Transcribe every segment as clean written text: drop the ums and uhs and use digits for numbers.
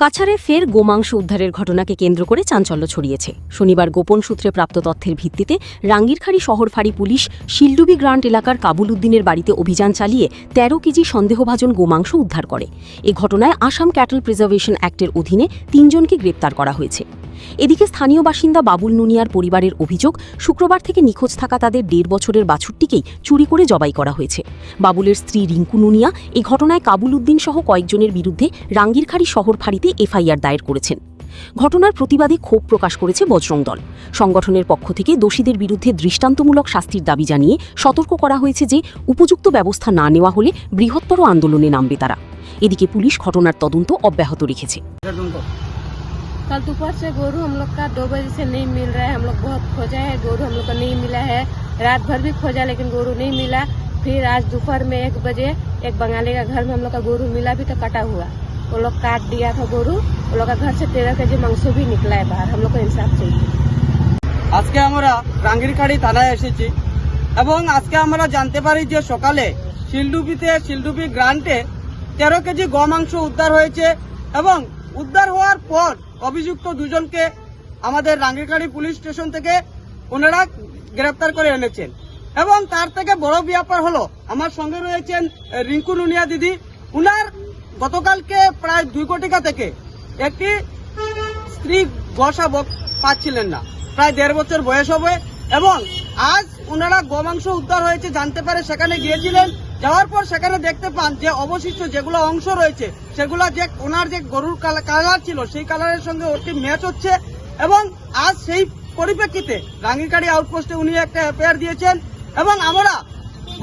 কাছাড়ে ফের গোমাংস উদ্ধারের ঘটনাকে কেন্দ্র করে চাঞ্চল্য ছড়িয়েছে। শনিবার গোপন সূত্রে প্রাপ্ত তথ্যের ভিত্তিতে রাঙ্গিরখাড়ি শহর ফাঁড়ি পুলিশ শিলডুবি গ্রান্ট এলাকার কাবুল উদ্দিনের বাড়িতে অভিযান চালিয়ে ১৩ কেজি সন্দেহভাজন গোমাংস উদ্ধার করে। এ ঘটনায় আসাম ক্যাটল প্রিজার্ভেশন অ্যাক্টের অধীনে ৩ জনকে গ্রেপ্তার করা হয়েছে। এদিকে স্থানীয় বাসিন্দা বাবুল নুনিয়ার পরিবারের অভিযোগ, শুক্রবার থেকে নিখোঁজ থাকা তাদের ১.৫ বছরের বাছুরটিকেই চুরি করে জবাই করা হয়েছে। বাবুলের স্ত্রী রিঙ্কু নুনিয়া এই ঘটনায় কাবুল উদ্দিন সহ কয়েকজনের বিরুদ্ধে রাঙ্গিরখাড়ি শহর ফাঁড়িতে এফআইআর দায়ের করেছেন। ঘটনার প্রতিবাদে ক্ষোভ প্রকাশ করেছে বজরং দল। সংগঠনের পক্ষ থেকে দোষীদের বিরুদ্ধে দৃষ্টান্তমূলক শাস্তির দাবি জানিয়ে সতর্ক করা হয়েছে যে উপযুক্ত ব্যবস্থা না নেওয়া হলে বৃহত্তর আন্দোলনে নামবে তারা। এদিকে পুলিশ ঘটনার তদন্ত অব্যাহত রেখেছে। कल दोपहर से गोरू हम लोग का 2 बजे से नहीं मिल रहा है। हम लोग बहुत खोजा है, गोरू हम लोग का नहीं मिला है। रात भर भी खोजा लेकिन गोरू नहीं मिला। फिर आज दोपहर में 1 बजे एक बंगाली का घर में हम लोग का गोरू मिला भी, तो कटा हुआ। वो लोग काट दिया था गोरू। वो लोग का घर से 13 केजी मांस भी निकला है बाहर। हम लोग को इंसाफ चाहिए। আজকে আমরা রাঙ্গিরখাড়ি থানায় এসেছি এবং আজকে আমরা জানতে পারি যে সকালে শিলডুবি গ্রান্টে 13 কেজি গোমাংস উদ্ধার হয়েছে এবং উদ্ধার হওয়ার পর অভিযুক্ত দুজনকে আমাদের রাঙ্গিরখাড়ি পুলিশ স্টেশন থেকে ওনারা গ্রেপ্তার করে এনেছেন। এবং তার থেকে বড় ব্যাপার হলো, আমার সঙ্গে রয়েছেন রিঙ্কু নুনিয়া দিদি। উনার গতকালকে প্রায় 2 কোটি টাকা থেকে একটি স্ত্রী গোশাবক পাচ্ছিলেন না, প্রায় 1.5 বছর বয়স হবে। এবং আজ ওনারা গোমাংস উদ্ধার হয়েছে জানতে পারে সেখানে গিয়েছিলেন। যাওয়ার পর সেখানে দেখতে পান যে অবশিষ্ট যেগুলো অংশ রয়েছে সেগুলো যে ওনার যে গরুর কালার ছিল সেই কালারের সঙ্গে ওটি ম্যাচ হচ্ছে। এবং আজ সেই পরিপ্রেক্ষিতে রাঙ্গিরখাড়ি আউটপোস্টে উনি একটা এফআইআর দিয়েছেন। এবং আমরা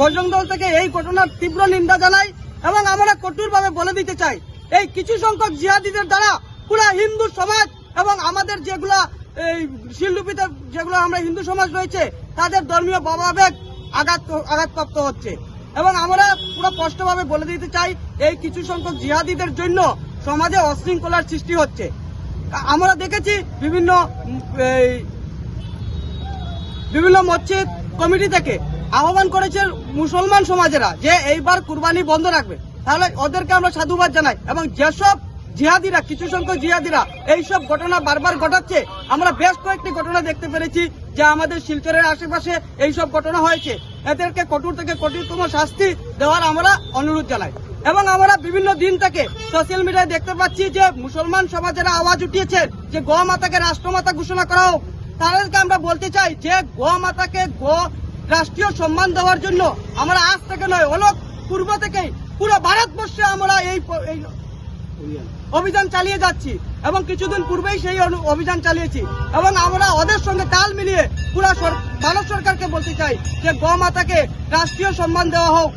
বজরং দল থেকে এই ঘটনার তীব্র নিন্দা জানাই এবং আমরা কঠোরভাবে বলে দিতে চাই, এই কিছু সংখ্যক জিহাদিদের দ্বারা পুরো হিন্দু সমাজ এবং আমাদের যেগুলা এই শিলডুবিতে যেগুলো আমরা হিন্দু সমাজ রয়েছে তাদের ধর্মীয় ভাবাবেগ আঘাতপ্রাপ্ত হচ্ছে। এবং আমরা পুরো স্পষ্টভাবে বলে দিতে চাই, এই কিছু সংখ্যক জিহাদিদের জন্য সমাজে অশৃঙ্খলার সৃষ্টি হচ্ছে। আমরা দেখেছি বিভিন্ন মসজিদ কমিটি থেকে আহ্বান করেছে মুসলমান সমাজেরা যে এইবার কুরবানি বন্ধ রাখবে। তাহলে ওদেরকে আমরা সাধুবাদ জানাই। এবং যেসব জিহাদিরা, কিছু সংখ্যক জিহাদিরা এইসব ঘটনা বারবার ঘটাচ্ছে, আমরা বেশ কয়েকটি ঘটনা দেখতে পেরেছি যে আমাদের শিলচরের আশেপাশে এইসব ঘটনা হয়েছে। এদেরকে কঠোর থেকে কঠোরতম শাস্তি দেওয়ার আমরা অনুরোধ জানাই। এবং আমরা বিভিন্ন দিন থেকে সোশ্যাল মিডিয়ায় দেখতে পাচ্ছি যে মুসলমান সমাজেরা আওয়াজ উঠিয়েছে যে গো মাতাকে রাষ্ট্রমাতা ঘোষণা করা হোক। তাদেরকে আমরা বলতে চাই যে গো মাতাকে রাষ্ট্রীয় সম্মান দেওয়ার জন্য আমরা আজ থেকে নয়, হলো পূর্ব থেকেই পুরো ভারতবর্ষে আমরা এই অভিযান চালিয়ে যাচ্ছি এবং কিছুদিন পূর্বেই সেই অভিযান চালিয়েছি। এবং আমরা ওদের সঙ্গে তাল মিলিয়ে পুরো ভারত সরকারকে বলতে চাই যে গো মাতাকে রাষ্ট্রীয় সম্মান দেওয়া হোক।